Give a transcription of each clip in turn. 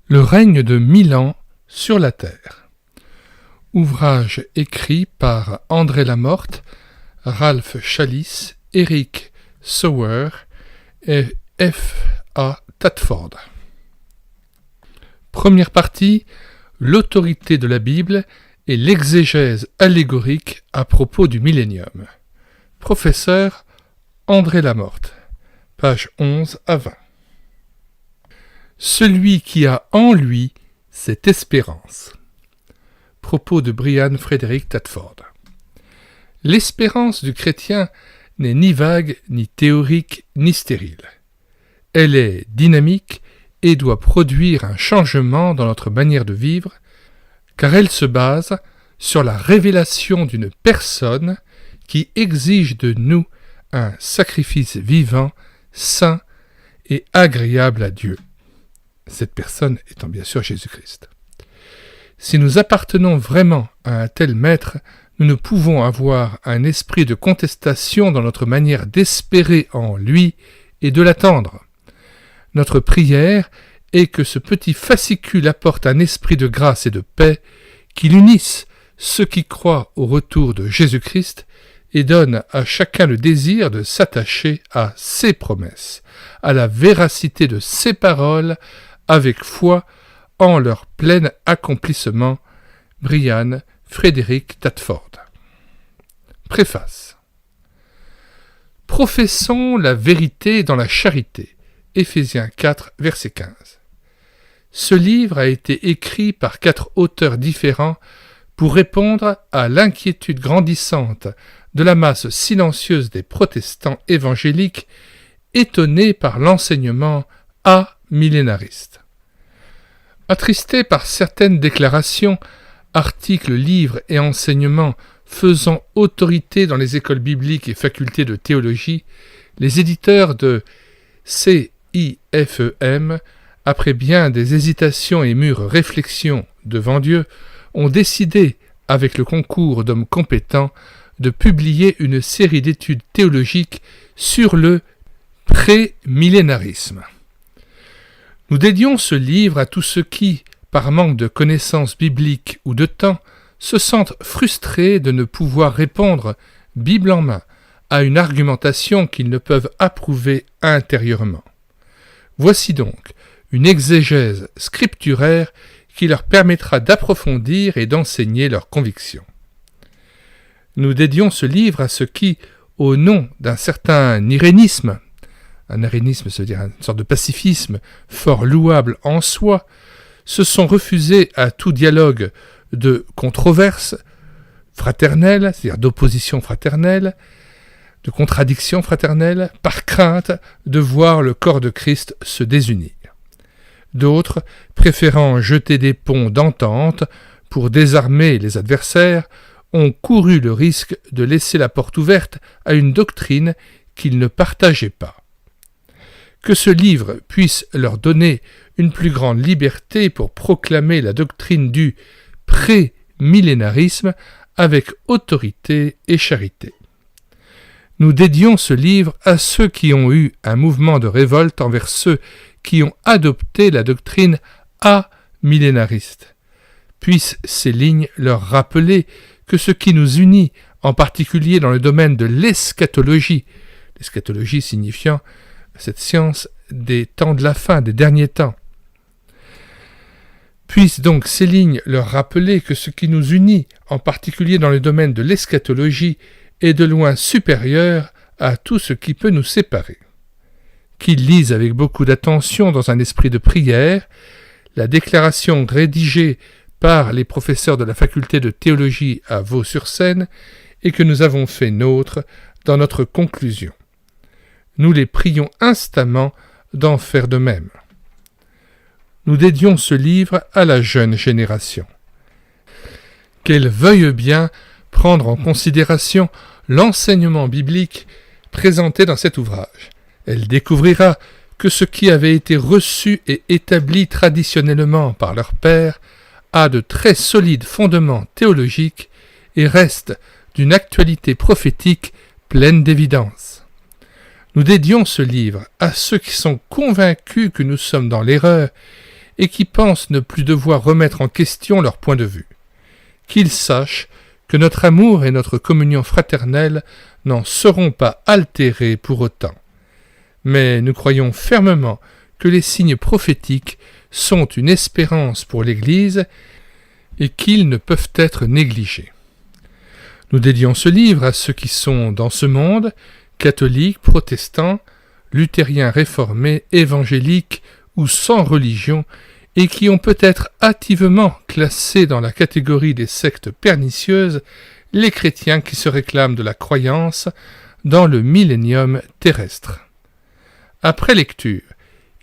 Le règne de 1000 ans sur la terre. Ouvrage écrit par André Lamorte, Ralph Challis, Eric Sauer et F. A. Tadford. Première partie, l'autorité de la Bible et l'exégèse allégorique à propos du millénium. Professeur André Lamorte, pages 11 à 20. Celui qui a en lui cette espérance. Propos de Brian Frederick Tadford. L'espérance du chrétien n'est ni vague, ni théorique, ni stérile. Elle est dynamique et doit produire un changement dans notre manière de vivre, car elle se base sur la révélation d'une personne qui exige de nous un sacrifice vivant, saint et agréable à Dieu. Cette personne étant bien sûr Jésus-Christ. Si nous appartenons vraiment à un tel maître, nous ne pouvons avoir un esprit de contestation dans notre manière d'espérer en lui et de l'attendre. Notre prière est que ce petit fascicule apporte un esprit de grâce et de paix qu'il unisse ceux qui croient au retour de Jésus-Christ et donne à chacun le désir de s'attacher à ses promesses, à la véracité de ses paroles, avec foi, en leur plein accomplissement. Brian Frederick Tadford. Préface. Professons la vérité dans la charité. Éphésiens 4, verset 15. Ce livre a été écrit par 4 auteurs différents pour répondre à l'inquiétude grandissante de la masse silencieuse des protestants évangéliques étonnés par l'enseignement amillénariste. Attristés par certaines déclarations, articles, livres et enseignements faisant autorité dans les écoles bibliques et facultés de théologie, les éditeurs de CIFEM, après bien des hésitations et mûres réflexions devant Dieu, ont décidé, avec le concours d'hommes compétents, de publier une série d'études théologiques sur le pré-millénarisme. Nous dédions ce livre à tous ceux qui, par manque de connaissances bibliques ou de temps, se sentent frustrés de ne pouvoir répondre, Bible en main, à une argumentation qu'ils ne peuvent approuver intérieurement. Voici donc une exégèse scripturaire qui leur permettra d'approfondir et d'enseigner leurs convictions. Nous dédions ce livre à ceux qui, au nom d'un certain irénisme, un irénisme, c'est-à-dire une sorte de pacifisme fort louable en soi, se sont refusés à tout dialogue de controverse fraternelle, c'est-à-dire d'opposition fraternelle, de contradiction fraternelle, par crainte de voir le corps de Christ se désunir. D'autres, préférant jeter des ponts d'entente pour désarmer les adversaires, ont couru le risque de laisser la porte ouverte à une doctrine qu'ils ne partageaient pas. Que ce livre puisse leur donner une plus grande liberté pour proclamer la doctrine du pré-millénarisme avec autorité et charité. Nous dédions ce livre à ceux qui ont eu un mouvement de révolte envers ceux qui ont adopté la doctrine amillénariste. Puissent ces lignes leur rappeler que ce qui nous unit, en particulier dans le domaine de l'eschatologie signifiant cette science des temps de la fin, des derniers temps. Puissent donc ces lignes leur rappeler que ce qui nous unit, en particulier dans le domaine de l'eschatologie, est de loin supérieur à tout ce qui peut nous séparer. Qu'ils lisent avec beaucoup d'attention dans un esprit de prière la déclaration rédigée par les professeurs de la faculté de théologie à Vaux-sur-Seine et que nous avons fait nôtre dans notre conclusion. Nous les prions instamment d'en faire de même. Nous dédions ce livre à la jeune génération. Qu'elle veuille bien prendre en considération l'enseignement biblique présenté dans cet ouvrage. Elle découvrira que ce qui avait été reçu et établi traditionnellement par leur père a de très solides fondements théologiques et reste d'une actualité prophétique pleine d'évidence. Nous dédions ce livre à ceux qui sont convaincus que nous sommes dans l'erreur et qui pensent ne plus devoir remettre en question leur point de vue. Qu'ils sachent que notre amour et notre communion fraternelle n'en seront pas altérés pour autant. Mais nous croyons fermement que les signes prophétiques sont une espérance pour l'Église et qu'ils ne peuvent être négligés. Nous dédions ce livre à ceux qui sont dans ce monde, catholiques, protestants, luthériens réformés, évangéliques ou sans religion, et qui ont peut-être hâtivement classé dans la catégorie des sectes pernicieuses les chrétiens qui se réclament de la croyance dans le millénium terrestre. Après lecture,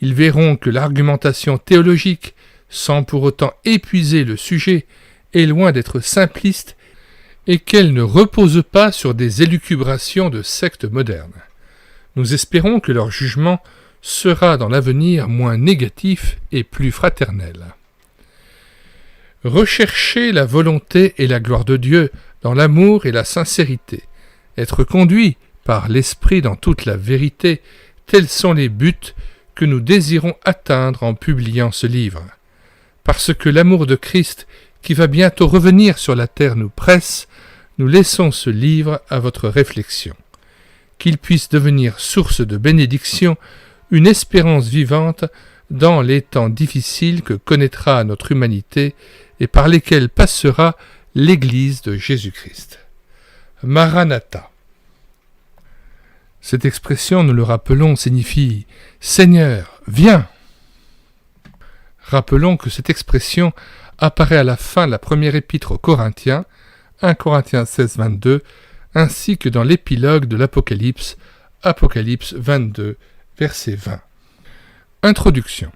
ils verront que l'argumentation théologique, sans pour autant épuiser le sujet, est loin d'être simpliste et qu'elle ne repose pas sur des élucubrations de sectes modernes. Nous espérons que leur jugement sera dans l'avenir moins négatif et plus fraternel. Rechercher la volonté et la gloire de Dieu dans l'amour et la sincérité, être conduit par l'Esprit dans toute la vérité, tels sont les buts que nous désirons atteindre en publiant ce livre. Parce que l'amour de Christ, qui va bientôt revenir sur la terre, nous presse, nous laissons ce livre à votre réflexion. Qu'il puisse devenir source de bénédiction, une espérance vivante dans les temps difficiles que connaîtra notre humanité et par lesquels passera l'Église de Jésus-Christ. Maranatha. Cette expression, nous le rappelons, signifie « Seigneur, viens ». Rappelons que cette expression apparaît à la fin de la première épître aux Corinthiens, 1 Corinthiens 16, 22, ainsi que dans l'épilogue de l'Apocalypse, Apocalypse 22, verset 20. Introduction.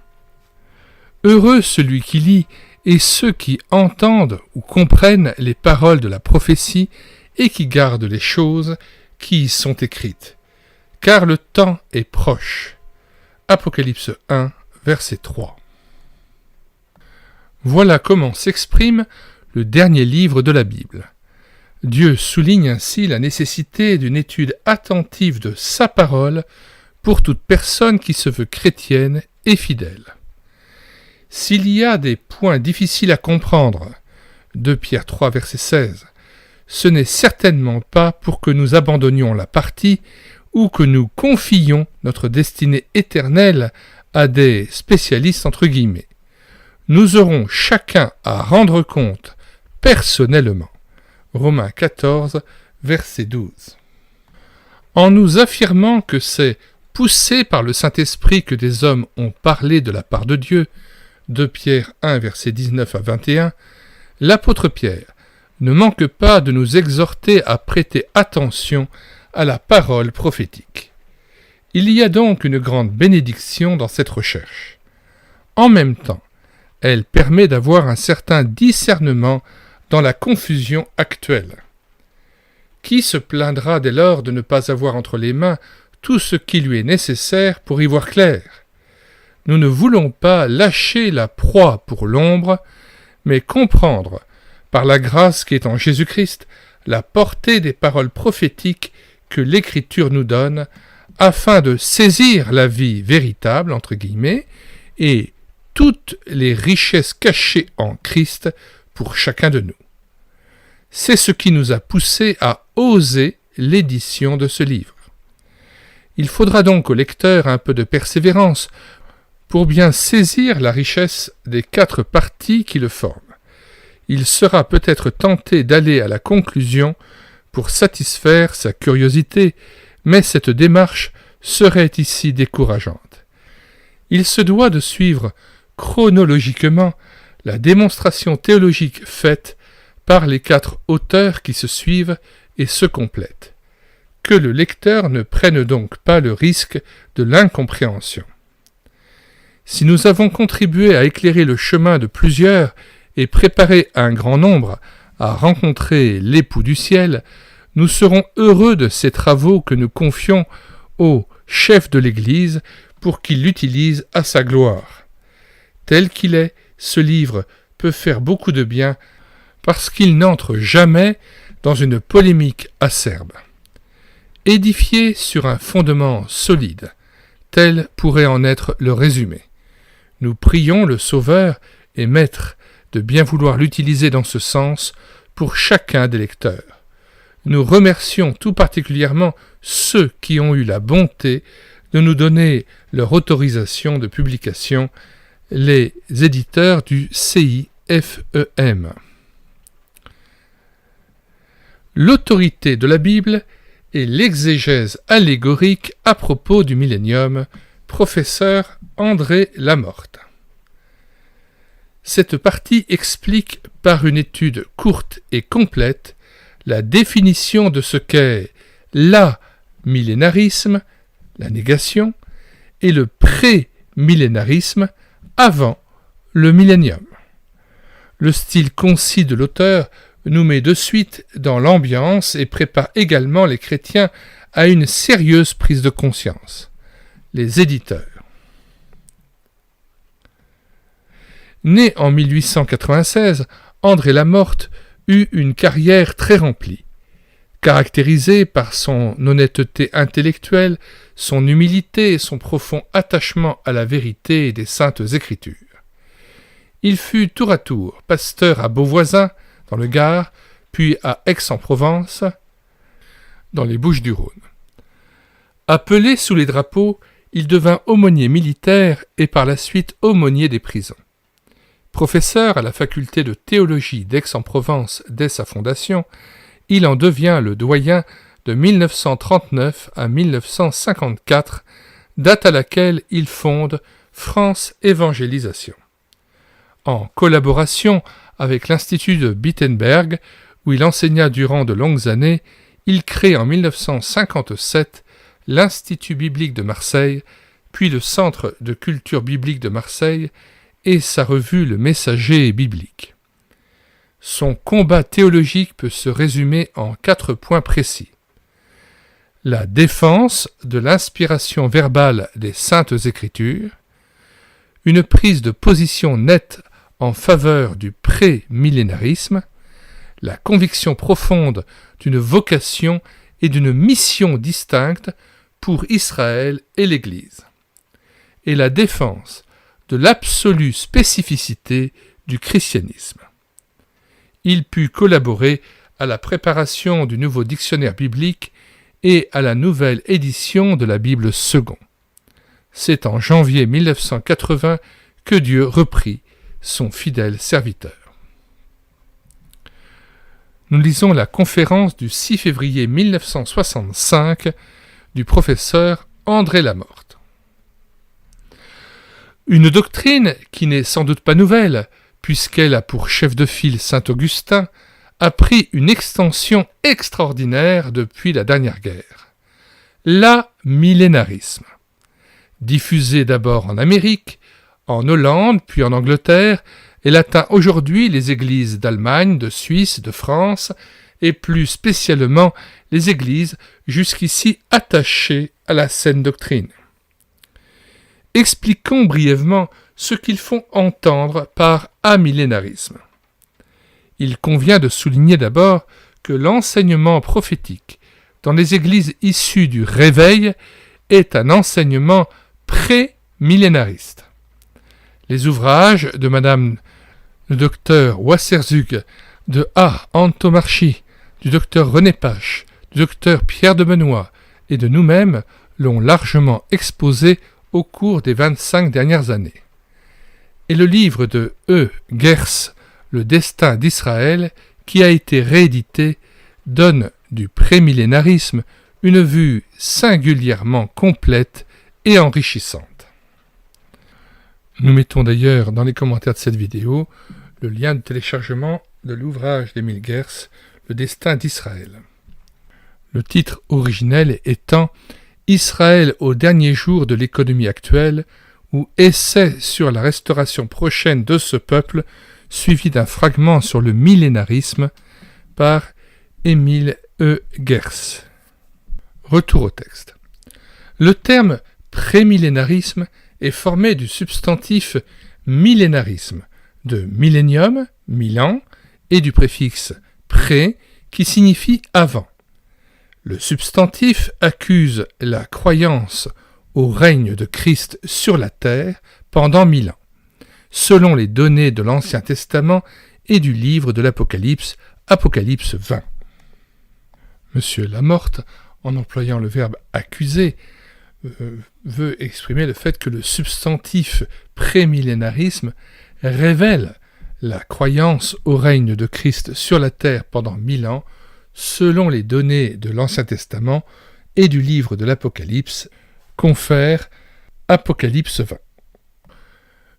Heureux celui qui lit et ceux qui entendent ou comprennent les paroles de la prophétie et qui gardent les choses qui y sont écrites, car le temps est proche. Apocalypse 1, verset 3. Voilà comment s'exprime le dernier livre de la Bible. Dieu souligne ainsi la nécessité d'une étude attentive de sa parole pour toute personne qui se veut chrétienne et fidèle. S'il y a des points difficiles à comprendre, 2 Pierre 3, verset 16, ce n'est certainement pas pour que nous abandonnions la partie ou que nous confions notre destinée éternelle à des spécialistes entre guillemets. Nous aurons chacun à rendre compte personnellement. Romains 14, verset 12. En nous affirmant que c'est poussé par le Saint-Esprit que des hommes ont parlé de la part de Dieu, 2 Pierre 1, verset 19 à 21, l'apôtre Pierre ne manque pas de nous exhorter à prêter attention à la parole prophétique. Il y a donc une grande bénédiction dans cette recherche. En même temps, elle permet d'avoir un certain discernement dans la confusion actuelle. Qui se plaindra dès lors de ne pas avoir entre les mains tout ce qui lui est nécessaire pour y voir clair? Nous ne voulons pas lâcher la proie pour l'ombre, mais comprendre, par la grâce qui est en Jésus-Christ, la portée des paroles prophétiques que l'Écriture nous donne, afin de saisir la vie véritable, entre guillemets, et toutes les richesses cachées en Christ pour chacun de nous. C'est ce qui nous a poussés à oser l'édition de ce livre. Il faudra donc au lecteur un peu de persévérance pour bien saisir la richesse des 4 parties qui le forment. Il sera peut-être tenté d'aller à la conclusion pour satisfaire sa curiosité, mais cette démarche serait ici décourageante. Il se doit de suivre chronologiquement la démonstration théologique faite par les 4 auteurs qui se suivent et se complètent. Que le lecteur ne prenne donc pas le risque de l'incompréhension. Si nous avons contribué à éclairer le chemin de plusieurs et préparé un grand nombre à rencontrer l'époux du ciel, nous serons heureux de ces travaux que nous confions au chef de l'Église pour qu'il l'utilise à sa gloire. Tel qu'il est, ce livre peut faire beaucoup de bien parce qu'il n'entre jamais dans une polémique acerbe. Édifié sur un fondement solide, tel pourrait en être le résumé. Nous prions le Sauveur et Maître de bien vouloir l'utiliser dans ce sens pour chacun des lecteurs. Nous remercions tout particulièrement ceux qui ont eu la bonté de nous donner leur autorisation de publication, les éditeurs du CIFEM. L'autorité de la Bible et l'exégèse allégorique à propos du millénium, professeur André Lamorte. Cette partie explique par une étude courte et complète la définition de ce qu'est l'amillénarisme, la négation, et le pré-millénarisme avant le millénium. Le style concis de l'auteur nous met de suite dans l'ambiance et prépare également les chrétiens à une sérieuse prise de conscience. Les éditeurs. Né en 1896, André Lamorte eut une carrière très remplie, caractérisée par son honnêteté intellectuelle, son humilité et son profond attachement à la vérité des Saintes Écritures. Il fut tour à tour pasteur à Beauvoisin, dans le Gard, puis à Aix-en-Provence, dans les Bouches-du-Rhône. Appelé sous les drapeaux, il devint aumônier militaire et par la suite aumônier des prisons. Professeur à la faculté de théologie d'Aix-en-Provence dès sa fondation, il en devient le doyen de 1939 à 1954, date à laquelle il fonde France Évangélisation. En collaboration avec l'Institut de Wittenberg, où il enseigna durant de longues années, il crée en 1957 l'Institut biblique de Marseille, puis le Centre de culture biblique de Marseille et sa revue Le Messager biblique. Son combat théologique peut se résumer en 4 points précis. La défense de l'inspiration verbale des Saintes Écritures, une prise de position nette en faveur du pré-millénarisme, la conviction profonde d'une vocation et d'une mission distinctes pour Israël et l'Église, et la défense de l'absolue spécificité du christianisme. Il put collaborer à la préparation du nouveau dictionnaire biblique et à la nouvelle édition de la Bible second. C'est en janvier 1980 que Dieu reprit son fidèle serviteur. Nous lisons la conférence du 6 février 1965 du professeur André Lamorte. Une doctrine qui n'est sans doute pas nouvelle, puisqu'elle a pour chef de file saint Augustin, a pris une extension extraordinaire depuis la dernière guerre. L'amillénarisme. Diffusé d'abord en Amérique, en Hollande, puis en Angleterre, elle atteint aujourd'hui les églises d'Allemagne, de Suisse, de France, et plus spécialement les églises jusqu'ici attachées à la saine doctrine. Expliquons brièvement ce qu'ils font entendre par amillénarisme. Il convient de souligner d'abord que l'enseignement prophétique dans les églises issues du Réveil est un enseignement pré-millénariste. Les ouvrages de Madame le docteur Wasserzug, de A. Antomarchi, du docteur René Pache, du docteur Pierre de Benoît et de nous-mêmes l'ont largement exposé au cours des 25 dernières années. Et le livre de E. Gers, Le destin d'Israël, qui a été réédité, donne du prémillénarisme une vue singulièrement complète et enrichissante. Nous mettons d'ailleurs dans les commentaires de cette vidéo le lien de téléchargement de l'ouvrage d'Émile Gers, Le destin d'Israël. Le titre originel étant « Israël au dernier jour de l'économie actuelle » ou « Essai sur la restauration prochaine de ce peuple » suivi d'un fragment sur le millénarisme par Émile E. Gers. Retour au texte. Le terme prémillénarisme est formé du substantif millénarisme, de millénium, 1000 ans, et du préfixe pré, qui signifie avant. Le substantif accuse la croyance au règne de Christ sur la terre pendant 1000 ans. selon les données de l'Ancien Testament et du livre de l'Apocalypse, Apocalypse 20. Monsieur Lamorte, en employant le verbe « accuser », veut exprimer le fait que le substantif prémillénarisme révèle la croyance au règne de Christ sur la terre pendant 1000 ans, selon les données de l'Ancien Testament et du livre de l'Apocalypse, confère Apocalypse 20.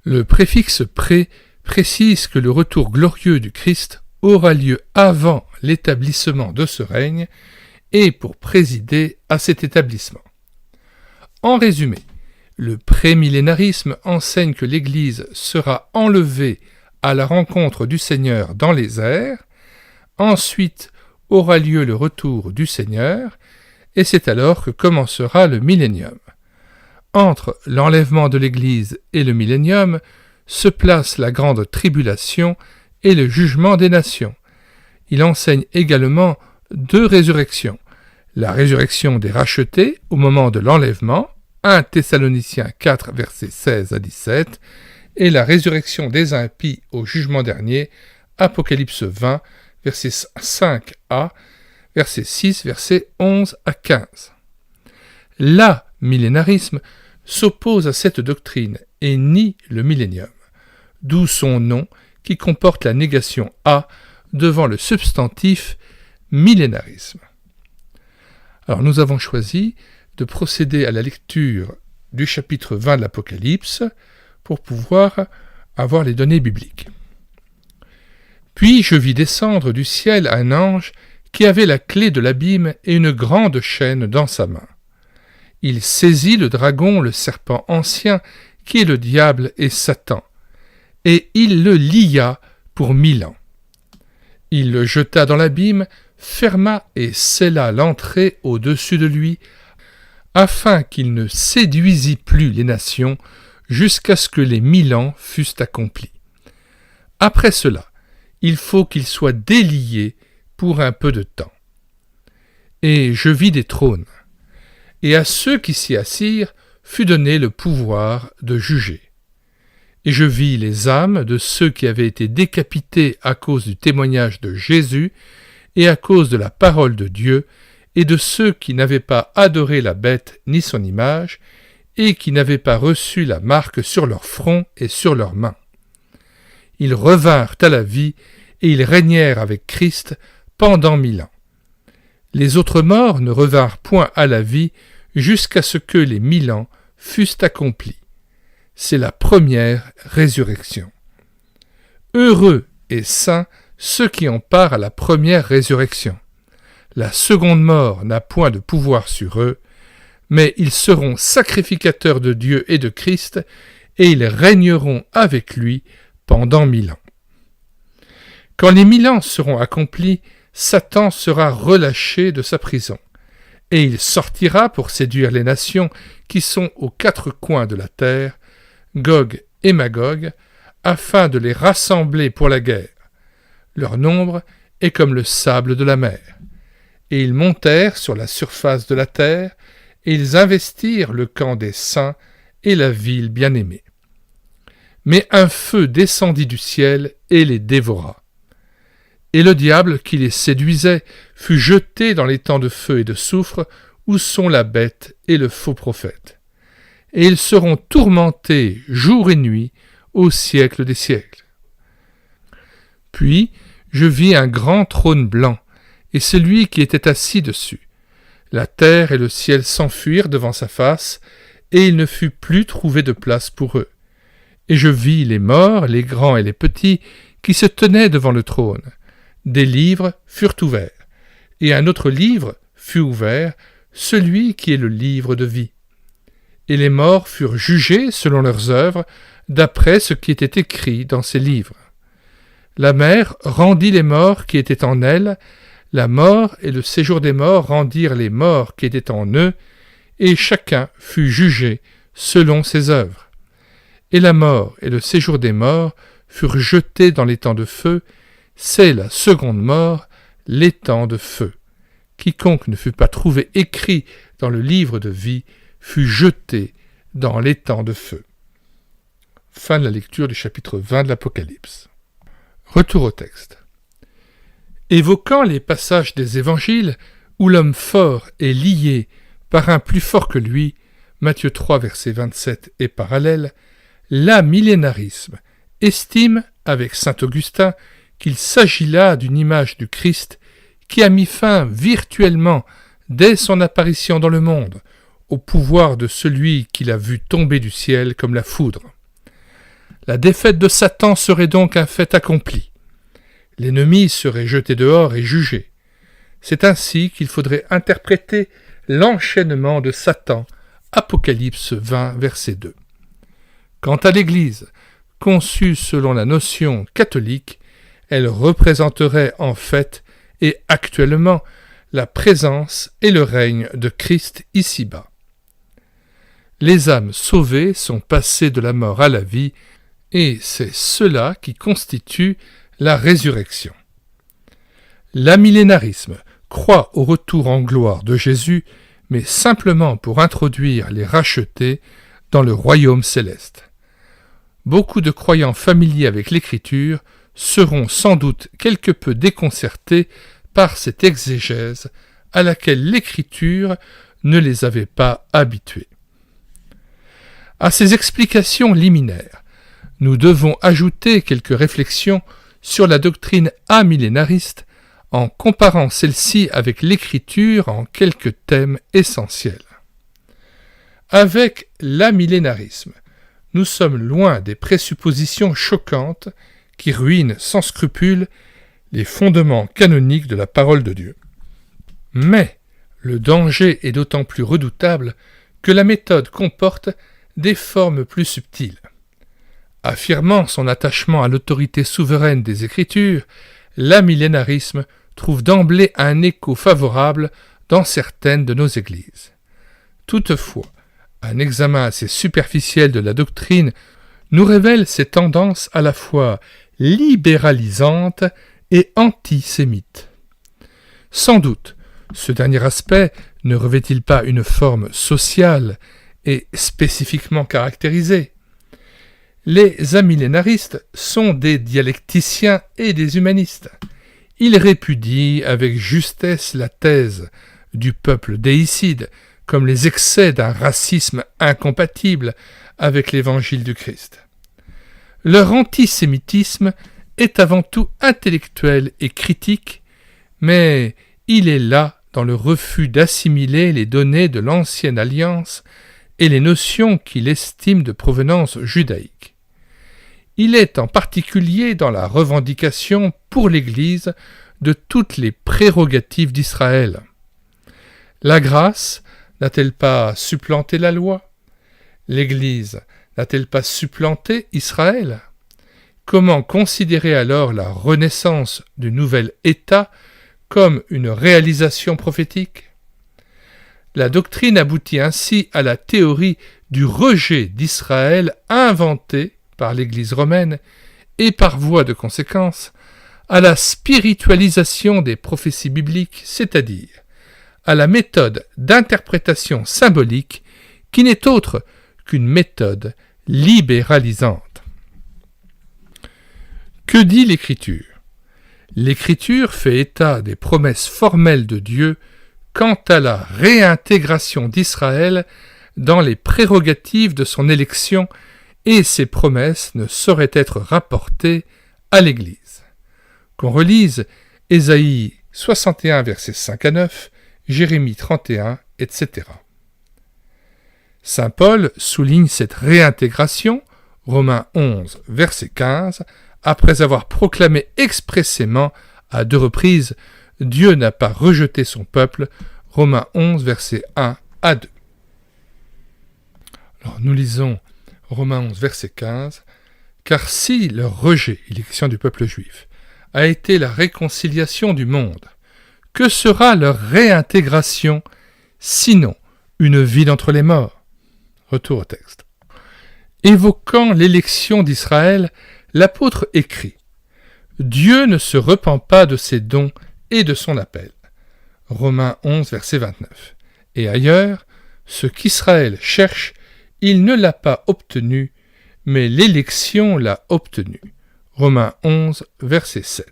Le préfixe « pré » précise que le retour glorieux du Christ aura lieu avant l'établissement de ce règne et pour présider à cet établissement. En résumé, le prémillénarisme enseigne que l'Église sera enlevée à la rencontre du Seigneur dans les airs, ensuite aura lieu le retour du Seigneur, et c'est alors que commencera le millénium. Entre l'enlèvement de l'Église et le millénium se place la grande tribulation et le jugement des nations. Il enseigne également 2 résurrections. La résurrection des rachetés au moment de l'enlèvement, 1 Thessaloniciens 4, versets 16 à 17, et la résurrection des impies au jugement dernier, Apocalypse 20, versets 5a, verset 6, versets 11 à 15. L'amillénarisme s'oppose à cette doctrine et nie le millénium, d'où son nom qui comporte la négation « a » devant le substantif millénarisme. Alors nous avons choisi de procéder à la lecture du chapitre 20 de l'Apocalypse pour pouvoir avoir les données bibliques. Puis je vis descendre du ciel un ange qui avait la clé de l'abîme et une grande chaîne dans sa main. Il saisit le dragon, le serpent ancien, qui est le diable et Satan, et il le lia pour 1000 ans. Il le jeta dans l'abîme, ferma et scella l'entrée au-dessus de lui, afin qu'il ne séduisît plus les nations, jusqu'à ce que les 1000 ans fussent accomplis. Après cela, il faut qu'il soit délié pour un peu de temps. Et je vis des trônes, et à ceux qui s'y assirent fut donné le pouvoir de juger. Et je vis les âmes de ceux qui avaient été décapités à cause du témoignage de Jésus et à cause de la parole de Dieu, et de ceux qui n'avaient pas adoré la bête ni son image, et qui n'avaient pas reçu la marque sur leur front et sur leurs mains. Ils revinrent à la vie, et ils régnèrent avec Christ pendant 1000 ans. Les autres morts ne revinrent point à la vie jusqu'à ce que les 1000 ans fussent accomplis. C'est la première résurrection. Heureux et saints ceux qui ont part à la première résurrection. La seconde mort n'a point de pouvoir sur eux, mais ils seront sacrificateurs de Dieu et de Christ, et ils régneront avec lui pendant 1000 ans. Quand les 1000 ans seront accomplis, Satan sera relâché de sa prison, et il sortira pour séduire les nations qui sont aux 4 coins de la terre, Gog et Magog, afin de les rassembler pour la guerre. Leur nombre est comme le sable de la mer. Et ils montèrent sur la surface de la terre, et ils investirent le camp des saints et la ville bien-aimée. Mais un feu descendit du ciel et les dévora. Et le diable qui les séduisait fut jeté dans les temps de feu et de soufre, où sont la bête et le faux prophète. Et ils seront tourmentés jour et nuit au siècle des siècles. Puis je vis un grand trône blanc, et celui qui était assis dessus. La terre et le ciel s'enfuirent devant sa face, et il ne fut plus trouvé de place pour eux. Et je vis les morts, les grands et les petits, qui se tenaient devant le trône. Des livres furent ouverts, et un autre livre fut ouvert, celui qui est le livre de vie. Et les morts furent jugés selon leurs œuvres, d'après ce qui était écrit dans ces livres. La mer rendit les morts qui étaient en elle, la mort et le séjour des morts rendirent les morts qui étaient en eux, et chacun fut jugé selon ses œuvres. Et la mort et le séjour des morts furent jetés dans l'étang de feu, c'est la seconde mort, l'étang de feu. Quiconque ne fut pas trouvé écrit dans le livre de vie fut jeté dans l'étang de feu. Fin de la lecture du chapitre 20 de l'Apocalypse. Retour au texte. Évoquant les passages des évangiles où l'homme fort est lié par un plus fort que lui, Matthieu 3, verset 27 et parallèle, l'amillénarisme estime, avec saint Augustin, qu'il s'agit là d'une image du Christ qui a mis fin virtuellement, dès son apparition dans le monde, au pouvoir de celui qu'il a vu tomber du ciel comme la foudre. La défaite de Satan serait donc un fait accompli. L'ennemi serait jeté dehors et jugé. C'est ainsi qu'il faudrait interpréter l'enchaînement de Satan, Apocalypse 20, verset 2. Quant à l'Église, conçue selon la notion catholique, elle représenterait en fait et actuellement la présence et le règne de Christ ici-bas. Les âmes sauvées sont passées de la mort à la vie, et c'est cela qui constitue la résurrection. L'amillénarisme croit au retour en gloire de Jésus, mais simplement pour introduire les rachetés dans le royaume céleste. Beaucoup de croyants familiers avec l'Écriture seront sans doute quelque peu déconcertés par cette exégèse à laquelle l'Écriture ne les avait pas habitués. À ces explications liminaires, nous devons ajouter quelques réflexions sur la doctrine amillénariste en comparant celle-ci avec l'Écriture en quelques thèmes essentiels. Avec l'amillénarisme, nous sommes loin des présuppositions choquantes qui ruinent sans scrupule les fondements canoniques de la parole de Dieu. Mais le danger est d'autant plus redoutable que la méthode comporte des formes plus subtiles. Affirmant son attachement à l'autorité souveraine des Écritures, l'amillénarisme trouve d'emblée un écho favorable dans certaines de nos églises. Toutefois, un examen assez superficiel de la doctrine nous révèle ses tendances à la fois libéralisantes et antisémites. Sans doute, ce dernier aspect ne revêt-il pas une forme sociale et spécifiquement caractérisée. Les amillénaristes sont des dialecticiens et des humanistes. Ils répudient avec justesse la thèse du peuple déicide comme les excès d'un racisme incompatible avec l'évangile du Christ. Leur antisémitisme est avant tout intellectuel et critique, mais il est là dans le refus d'assimiler les données de l'ancienne alliance et les notions qu'il estime de provenance judaïque. Il est en particulier dans la revendication pour l'Église de toutes les prérogatives d'Israël. La grâce n'a-t-elle pas supplanté la loi? L'Église n'a-t-elle pas supplanté Israël? Comment considérer alors la renaissance du nouvel État comme une réalisation prophétique? La doctrine aboutit ainsi à la théorie du rejet d'Israël inventée par l'Église romaine et par voie de conséquence à la spiritualisation des prophéties bibliques, c'est-à-dire à la méthode d'interprétation symbolique qui n'est autre qu'une méthode libéralisante. Que dit l'Écriture? L'Écriture fait état des promesses formelles de Dieu quant à la réintégration d'Israël dans les prérogatives de son élection, et ces promesses ne sauraient être rapportées à l'Église. Qu'on relise Ésaïe 61, versets 5 à 9, Jérémie 31, etc. Saint Paul souligne cette réintégration, Romains 11, verset 15, après avoir proclamé expressément à 2 reprises « Dieu n'a pas rejeté son peuple », Romains 11, versets 1 à 2. Alors nous lisons Romains 11, verset 15, « Car si leur rejet, élection du peuple juif, a été la réconciliation du monde, que sera leur réintégration, sinon une vie d'entre les morts ?» Retour au texte. Évoquant l'élection d'Israël, l'apôtre écrit « Dieu ne se repent pas de ses dons et de son appel. » Romains 11, verset 29. Et ailleurs, ce qu'Israël cherche, il ne l'a pas obtenu, mais l'élection l'a obtenu. Romains 11, verset 7.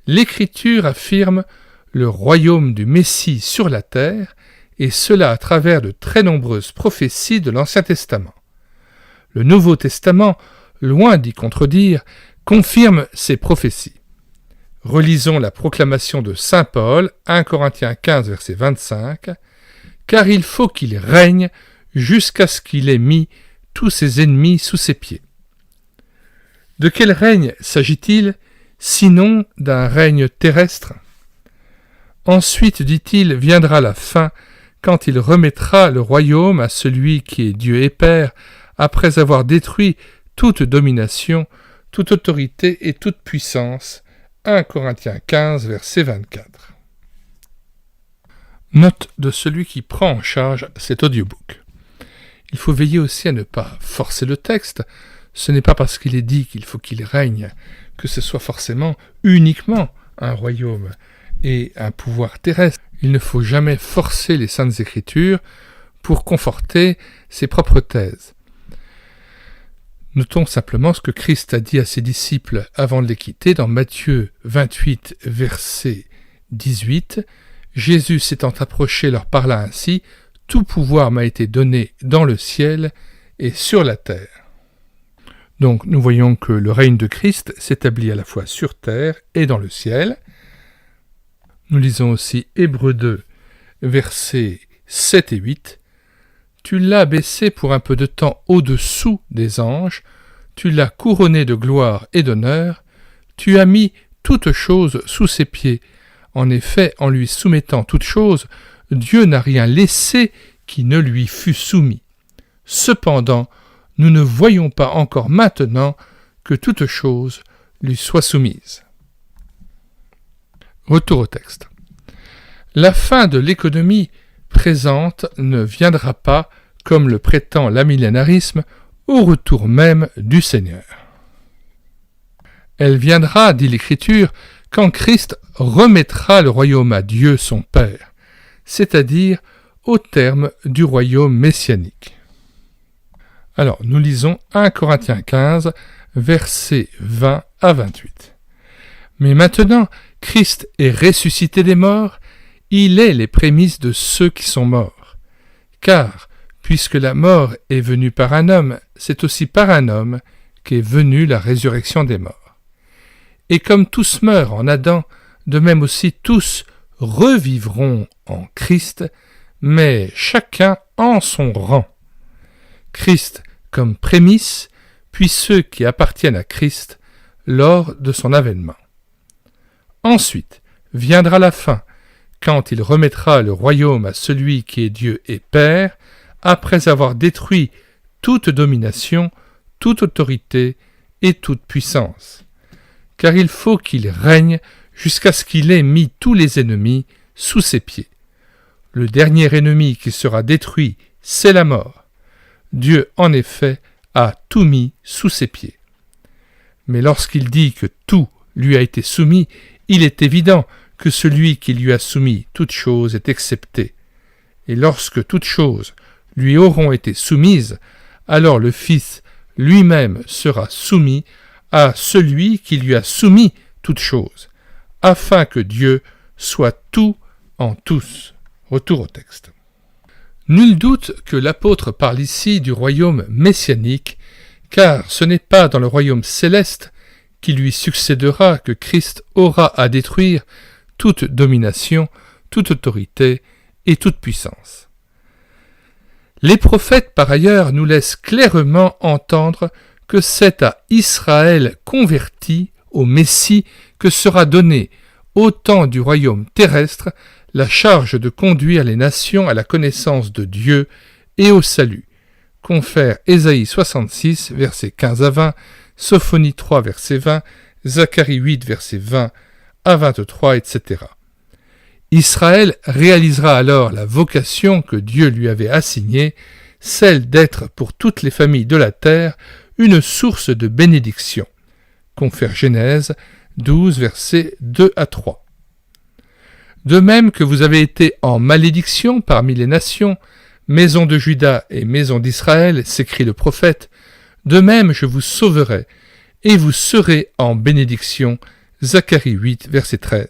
L'Écriture affirme le royaume du Messie sur la terre, et cela à travers de très nombreuses prophéties de l'Ancien Testament. Le Nouveau Testament, loin d'y contredire, confirme ces prophéties. Relisons la proclamation de saint Paul, 1 Corinthiens 15, verset 25, « Car il faut qu'il règne jusqu'à ce qu'il ait mis tous ses ennemis sous ses pieds. » De quel règne s'agit-il, sinon d'un règne terrestre ? Ensuite, dit-il, viendra la fin, quand il remettra le royaume à celui qui est Dieu et Père, après avoir détruit toute domination, toute autorité et toute puissance. 1 Corinthiens 15, verset 24. Note de celui qui prend en charge cet audiobook. Il faut veiller aussi à ne pas forcer le texte. Ce n'est pas parce qu'il est dit qu'il faut qu'il règne que ce soit forcément uniquement un royaume et un pouvoir terrestre. Il ne faut jamais forcer les Saintes Écritures pour conforter ses propres thèses. Notons simplement ce que Christ a dit à ses disciples avant de les quitter dans Matthieu 28, verset 18. Jésus s'étant approché leur parla ainsi, « Tout pouvoir m'a été donné dans le ciel et sur la terre. » Donc nous voyons que le règne de Christ s'établit à la fois sur terre et dans le ciel. Nous lisons aussi Hébreux 2, versets 7 et 8. « Tu l'as baissé pour un peu de temps au-dessous des anges, tu l'as couronné de gloire et d'honneur, tu as mis toutes choses sous ses pieds. En effet, en lui soumettant toutes choses, Dieu n'a rien laissé qui ne lui fût soumis. Cependant, nous ne voyons pas encore maintenant que toutes choses lui soient soumises. » Retour au texte. La fin de l'économie présente ne viendra pas, comme le prétend l'amillénarisme, au retour même du Seigneur. Elle viendra, dit l'Écriture, quand Christ remettra le royaume à Dieu son Père, c'est-à-dire au terme du royaume messianique. Alors, nous lisons 1 Corinthiens 15, versets 20 à 28. « Mais maintenant, Christ est ressuscité des morts, il est les prémices de ceux qui sont morts. Car, puisque la mort est venue par un homme, c'est aussi par un homme qu'est venue la résurrection des morts. Et comme tous meurent en Adam, de même aussi tous revivront en Christ, mais chacun en son rang. Christ comme prémisse, puis ceux qui appartiennent à Christ lors de son avènement. Ensuite viendra la fin, quand il remettra le royaume à celui qui est Dieu et Père, après avoir détruit toute domination, toute autorité et toute puissance. Car il faut qu'il règne jusqu'à ce qu'il ait mis tous les ennemis sous ses pieds. Le dernier ennemi qui sera détruit, c'est la mort. Dieu, en effet, a tout mis sous ses pieds. Mais lorsqu'il dit que tout lui a été soumis, il est évident que celui qui lui a soumis toute chose est excepté. Et lorsque toutes choses lui auront été soumises, alors le Fils lui-même sera soumis à celui qui lui a soumis toutes choses, afin que Dieu soit tout en tous. Retour au texte. Nul doute que l'apôtre parle ici du royaume messianique, car ce n'est pas dans le royaume céleste qui lui succédera que Christ aura à détruire toute domination, toute autorité et toute puissance. Les prophètes, par ailleurs, nous laissent clairement entendre que c'est à Israël converti au Messie que sera donnée, au temps du royaume terrestre, la charge de conduire les nations à la connaissance de Dieu et au salut. Confère Ésaïe 66, versets 15 à 20, Sophonie 3, verset 20, Zacharie 8, verset 20 à 23, etc. Israël réalisera alors la vocation que Dieu lui avait assignée, celle d'être pour toutes les familles de la terre une source de bénédiction. Confère Genèse 12, versets 2 à 3. De même que vous avez été en malédiction parmi les nations, maison de Juda et maison d'Israël, s'écrie le prophète, De même je vous sauverai, et vous serez en bénédiction. Zacharie 8, verset 13.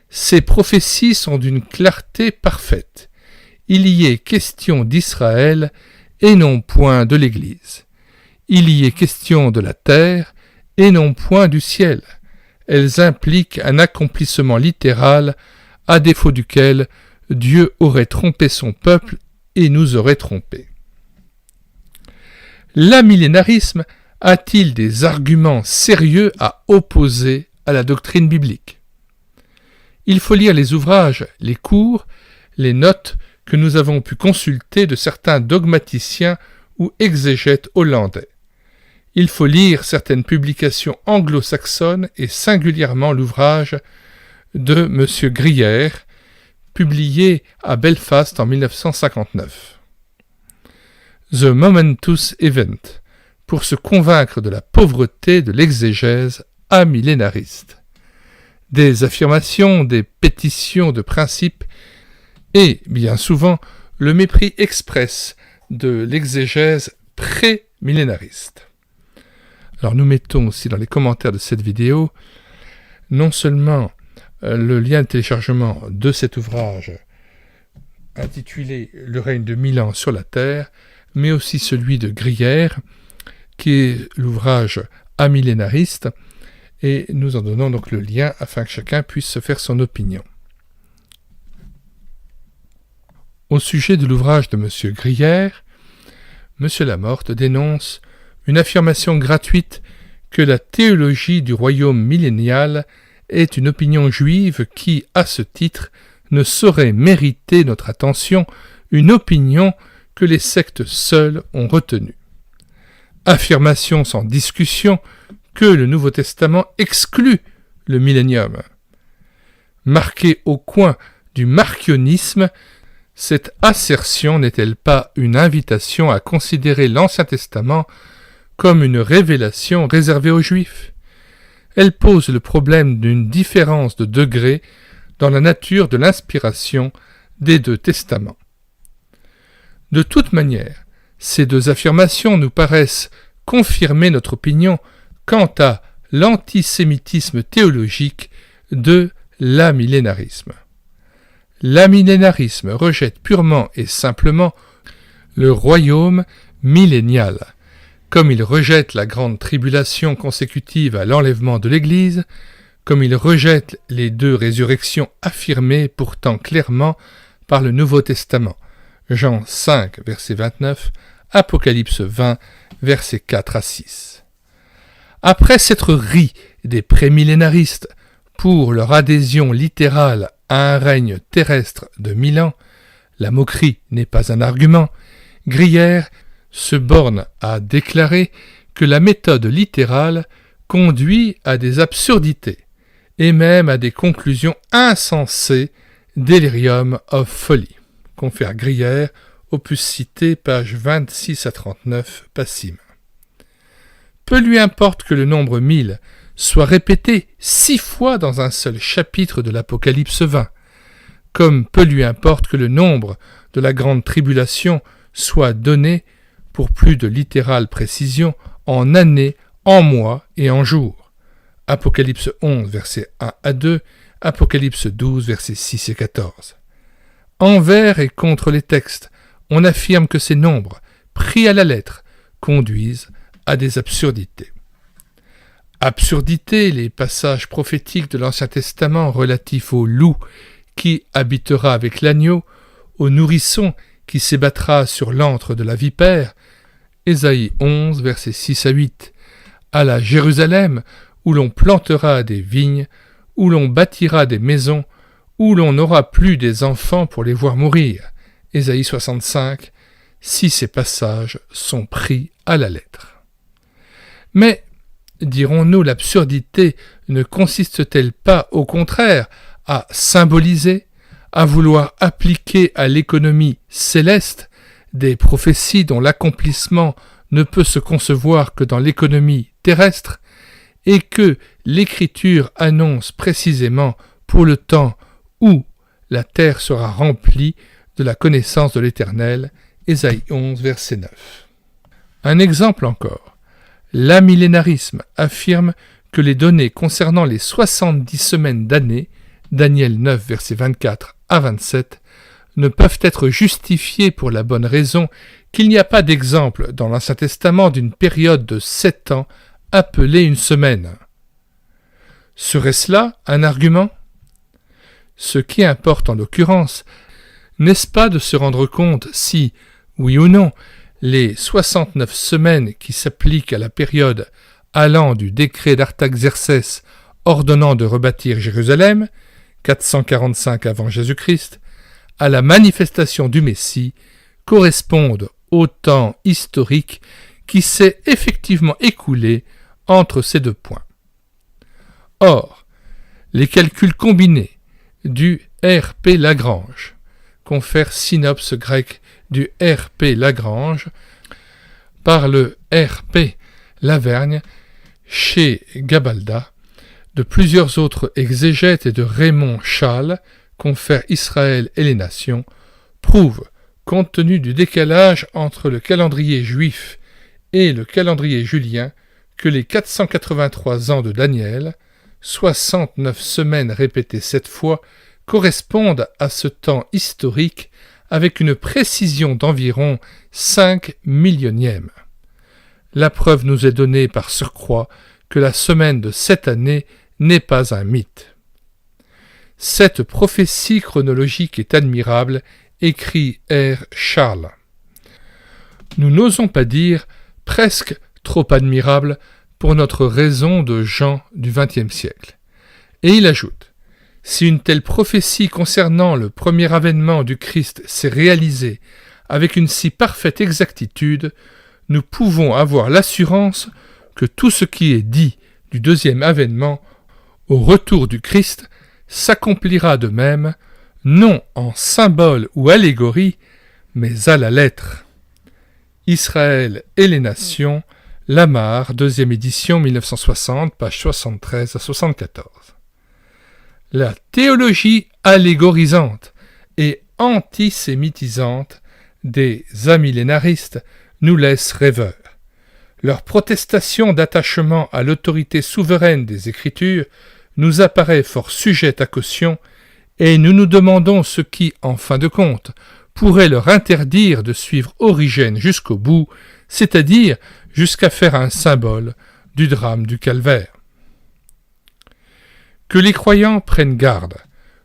Ces prophéties sont d'une clarté parfaite. Il y est question d'Israël et non point de l'Église. Il y est question de la terre et non point du ciel. Elles impliquent un accomplissement littéral, à défaut duquel Dieu aurait trompé son peuple et nous aurait trompés. L'amillénarisme a-t-il des arguments sérieux à opposer à la doctrine biblique? Il faut lire les ouvrages, les cours, les notes que nous avons pu consulter de certains dogmaticiens ou exégètes hollandais. Il faut lire certaines publications anglo-saxonnes et singulièrement l'ouvrage de M. Gruyère, publié à Belfast en 1959. The Momentous Event, pour se convaincre de la pauvreté de l'exégèse amillénariste. Des affirmations, des pétitions de principe et, bien souvent, le mépris express de l'exégèse pré-millénariste. Alors nous mettons aussi dans les commentaires de cette vidéo non seulement le lien de téléchargement de cet ouvrage intitulé « Le règne de 1000 ans sur la terre », mais aussi celui de Gruyère, qui est l'ouvrage amillénariste, et nous en donnons donc le lien afin que chacun puisse se faire son opinion. Au sujet de l'ouvrage de M. Gruyère, M. Lamorte dénonce une affirmation gratuite que la théologie du royaume millénial est une opinion juive qui, à ce titre, ne saurait mériter notre attention, une opinion que les sectes seules ont retenue. Affirmation sans discussion que le Nouveau Testament exclut le millénium. Marquée au coin du marcionisme, cette assertion n'est-elle pas une invitation à considérer l'Ancien Testament comme une révélation réservée aux Juifs? Elle pose le problème d'une différence de degré dans la nature de l'inspiration des deux testaments. De toute manière, ces deux affirmations nous paraissent confirmer notre opinion quant à l'antisémitisme théologique de l'amillénarisme. L'amillénarisme rejette purement et simplement le royaume millénial, comme il rejette la grande tribulation consécutive à l'enlèvement de l'Église, comme il rejette les deux résurrections affirmées pourtant clairement par le Nouveau Testament, Jean 5, verset 29, Apocalypse 20, versets 4 à 6. Après s'être ri des prémillénaristes pour leur adhésion littérale à un règne terrestre de 1000 ans, la moquerie n'est pas un argument, Gruyère se borne à déclarer que la méthode littérale conduit à des absurdités et même à des conclusions insensées, delirium of folly. Confère Gruyère, opus cité, pages 26 à 39, Passim. Peu lui importe que le nombre 1000 soit répété 6 fois dans un seul chapitre de l'Apocalypse 20, comme peu lui importe que le nombre de la grande tribulation soit donné, pour plus de littérale précision, en années, en mois et en jours. Apocalypse 11, versets 1 à 2, Apocalypse 12, versets 6 et 14. Envers et contre les textes, on affirme que ces nombres, pris à la lettre, conduisent à des absurdités. Absurdités, les passages prophétiques de l'Ancien Testament relatifs au loup qui habitera avec l'agneau, au nourrisson qui s'ébattra sur l'antre de la vipère, Ésaïe 11, versets 6 à 8, à la Jérusalem, où l'on plantera des vignes, où l'on bâtira des maisons, où l'on n'aura plus des enfants pour les voir mourir, Ésaïe 65, si ces passages sont pris à la lettre. Mais, dirons-nous, l'absurdité ne consiste-t-elle pas, au contraire, à symboliser, à vouloir appliquer à l'économie céleste des prophéties dont l'accomplissement ne peut se concevoir que dans l'économie terrestre, et que l'Écriture annonce précisément pour le temps où la terre sera remplie de la connaissance de l'Éternel, Ésaïe 11, verset 9. Un exemple encore. L'amillénarisme affirme que les données concernant les 70 semaines d'année, Daniel 9, versets 24 à 27, ne peuvent être justifiées pour la bonne raison qu'il n'y a pas d'exemple dans l'Ancien Testament d'une période de 7 ans appelée une semaine. Serait-ce là un argument ? Ce qui importe en l'occurrence, n'est-ce pas de se rendre compte si, oui ou non, les 69 semaines qui s'appliquent à la période allant du décret d'Artaxercès ordonnant de rebâtir Jérusalem, 445 avant Jésus-Christ, à la manifestation du Messie, correspondent au temps historique qui s'est effectivement écoulé entre ces deux points. Or, les calculs combinés du R.P. Lagrange confèrent synopse grec du R.P. Lagrange par le R.P. Lavergne chez Gabalda, de plusieurs autres exégètes et de Raymond Schall, confère Israël et les nations, prouvent, compte tenu du décalage entre le calendrier juif et le calendrier julien, que les 483 ans de Daniel, 69 semaines répétées 7 fois, correspondent à ce temps historique avec une précision d'environ 5 millionièmes. La preuve nous est donnée par surcroît que la semaine de cette année n'est pas un mythe. Cette prophétie chronologique est admirable, écrit R. Charles. Nous n'osons pas dire presque trop admirable pour notre raison de Jean du XXe siècle. Et il ajoute, si une telle prophétie concernant le premier avènement du Christ s'est réalisée avec une si parfaite exactitude, nous pouvons avoir l'assurance que tout ce qui est dit du deuxième avènement au retour du Christ s'accomplira de même, non en symbole ou allégorie, mais à la lettre. Israël et les nations, Lamar, 2e édition 1960, page 73 à 74. La théologie allégorisante et antisémitisante des amillénaristes nous laisse rêveurs. Leur protestation d'attachement à l'autorité souveraine des Écritures nous apparaît fort sujette à caution, et nous nous demandons ce qui, en fin de compte, pourrait leur interdire de suivre Origène jusqu'au bout, c'est-à-dire jusqu'à faire un symbole du drame du calvaire. Que les croyants prennent garde.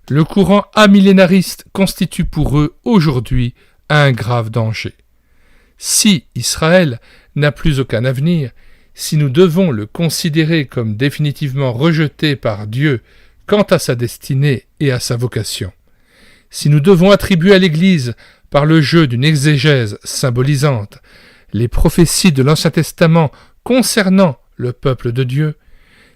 Le courant amillénariste constitue pour eux aujourd'hui un grave danger. Si Israël n'a plus aucun avenir, si nous devons le considérer comme définitivement rejeté par Dieu quant à sa destinée et à sa vocation, si nous devons attribuer à l'Église, par le jeu d'une exégèse symbolisante, les prophéties de l'Ancien Testament concernant le peuple de Dieu,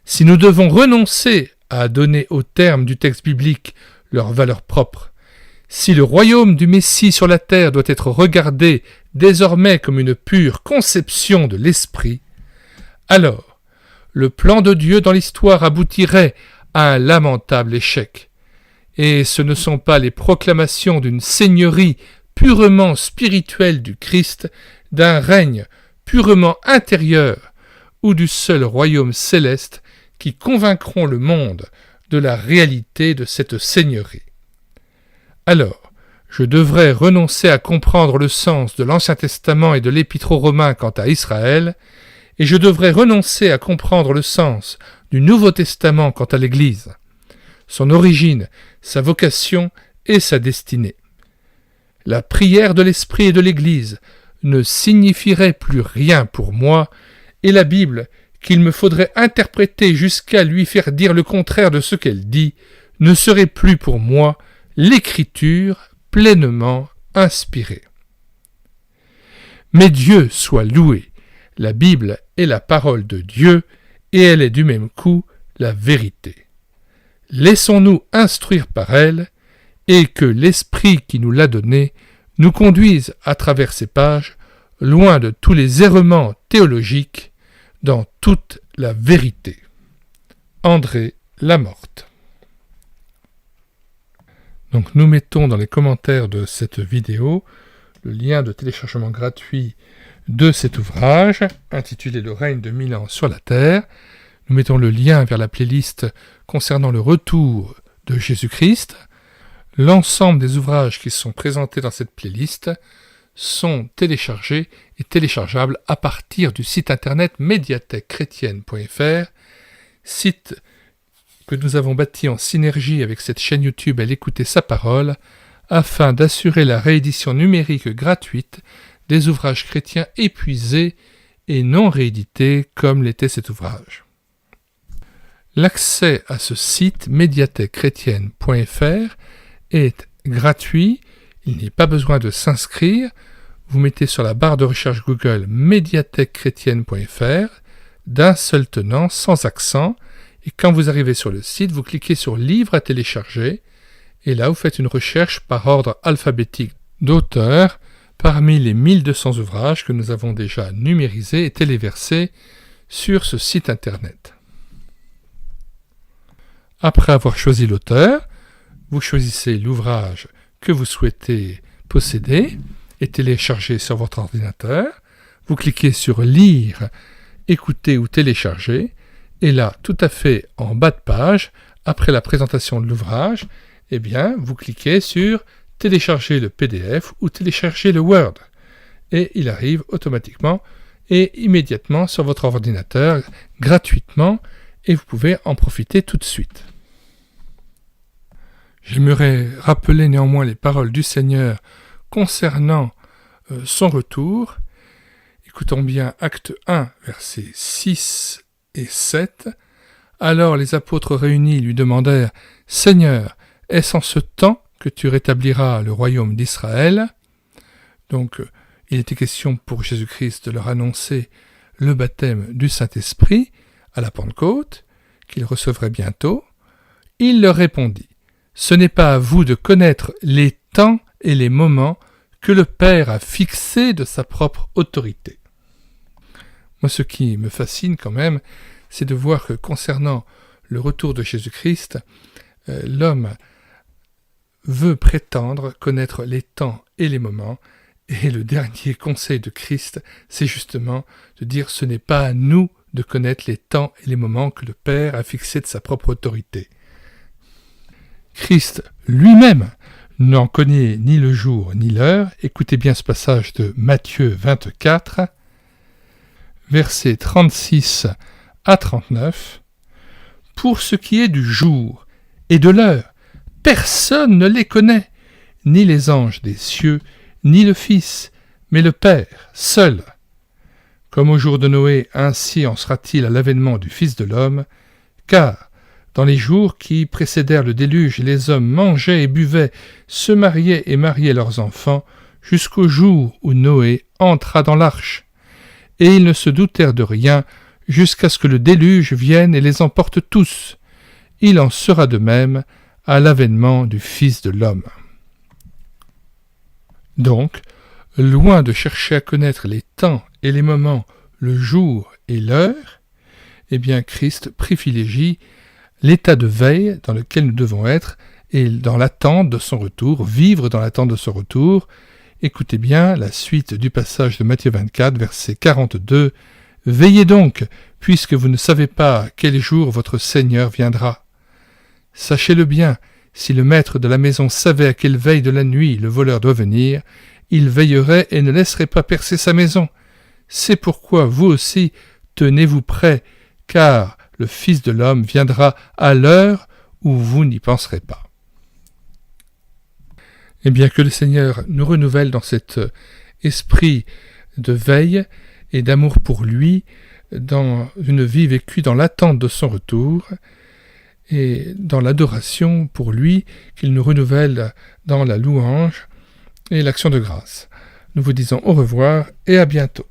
si nous devons renoncer à donner aux termes du texte biblique leur valeur propre, si le royaume du Messie sur la terre doit être regardé désormais comme une pure conception de l'esprit, alors le plan de Dieu dans l'histoire aboutirait à un lamentable échec. Et ce ne sont pas les proclamations d'une seigneurie purement spirituelle du Christ, d'un règne purement intérieur ou du seul royaume céleste qui convaincront le monde de la réalité de cette seigneurie. Alors, je devrais renoncer à comprendre le sens de l'Ancien Testament et de l'Épître aux Romains quant à Israël, et je devrais renoncer à comprendre le sens du Nouveau Testament quant à l'Église, son origine, sa vocation et sa destinée. La prière de l'Esprit et de l'Église ne signifierait plus rien pour moi, et la Bible, qu'il me faudrait interpréter jusqu'à lui faire dire le contraire de ce qu'elle dit, ne serait plus pour moi l'Écriture pleinement inspirée. Mais Dieu soit loué, la Bible est la parole de Dieu, et elle est du même coup la vérité. Laissons-nous instruire par elle, et que l'Esprit qui nous l'a donnée nous conduise à travers ces pages, loin de tous les errements théologiques, dans toute la vérité. André Lamorte. Donc nous mettons dans les commentaires de cette vidéo le lien de téléchargement gratuit de cet ouvrage, intitulé « Le règne de 1000 ans sur la terre ». Nous mettons le lien vers la playlist concernant le retour de Jésus-Christ. L'ensemble des ouvrages qui sont présentés dans cette playlist sont téléchargés et téléchargeables à partir du site internet médiathèquechrétienne.fr, site que nous avons bâti en synergie avec cette chaîne YouTube « Elle écoutait sa parole » afin d'assurer la réédition numérique gratuite des ouvrages chrétiens épuisés et non réédités comme l'était cet ouvrage. L'accès à ce site médiathèquechrétienne.fr est gratuit, il n'est pas besoin de s'inscrire. Vous mettez sur la barre de recherche Google médiathèquechrétienne.fr d'un seul tenant, sans accent, et quand vous arrivez sur le site, vous cliquez sur Livres à télécharger, et là vous faites une recherche par ordre alphabétique d'auteurs parmi les 1200 ouvrages que nous avons déjà numérisés et téléversés sur ce site internet. Après avoir choisi l'auteur, vous choisissez l'ouvrage que vous souhaitez posséder et télécharger sur votre ordinateur. Vous cliquez sur « Lire », « Écouter » ou « Télécharger » et là, tout à fait en bas de page, après la présentation de l'ouvrage, eh bien, vous cliquez sur « Télécharger le PDF » ou « Télécharger le Word » et il arrive automatiquement et immédiatement sur votre ordinateur gratuitement et vous pouvez en profiter tout de suite. J'aimerais rappeler néanmoins les paroles du Seigneur concernant son retour. Écoutons bien Acte 1, versets 6 et 7. Alors les apôtres réunis lui demandèrent « Seigneur, est-ce en ce temps que tu rétabliras le royaume d'Israël ?» Donc, il était question pour Jésus-Christ de leur annoncer le baptême du Saint-Esprit à la Pentecôte, qu'il recevrait bientôt. Il leur répondit « Ce n'est pas à vous de connaître les temps et les moments que le Père a fixés de sa propre autorité. » Moi, ce qui me fascine quand même, c'est de voir que concernant le retour de Jésus-Christ, l'homme veut prétendre connaître les temps et les moments, et le dernier conseil de Christ, c'est justement de dire ce n'est pas à nous de connaître les temps et les moments que le Père a fixés de sa propre autorité. Christ lui-même n'en connaît ni le jour ni l'heure. Écoutez bien ce passage de Matthieu 24, versets 36 à 39. « Pour ce qui est du jour et de l'heure, personne ne les connaît, ni les anges des cieux, ni le Fils, mais le Père seul. Comme au jour de Noé, ainsi en sera-t-il à l'avènement du Fils de l'homme, car dans les jours qui précédèrent le déluge, les hommes mangeaient et buvaient, se mariaient et mariaient leurs enfants, jusqu'au jour où Noé entra dans l'arche. Et ils ne se doutèrent de rien, jusqu'à ce que le déluge vienne et les emporte tous. Il en sera de même à l'avènement du Fils de l'homme. » Donc, loin de chercher à connaître les temps et les moments, le jour et l'heure, eh bien Christ privilégie l'état de veille dans lequel nous devons être et dans l'attente de son retour, vivre dans l'attente de son retour. Écoutez bien la suite du passage de Matthieu 24, verset 42. « Veillez donc, puisque vous ne savez pas quel jour votre Seigneur viendra. Sachez-le bien, si le maître de la maison savait à quelle veille de la nuit le voleur doit venir, il veillerait et ne laisserait pas percer sa maison. C'est pourquoi vous aussi, tenez-vous prêts, car le Fils de l'homme viendra à l'heure où vous n'y penserez pas. » Eh bien, que le Seigneur nous renouvelle dans cet esprit de veille et d'amour pour lui, dans une vie vécue dans l'attente de son retour et dans l'adoration pour lui, qu'il nous renouvelle dans la louange et l'action de grâce. Nous vous disons au revoir et à bientôt.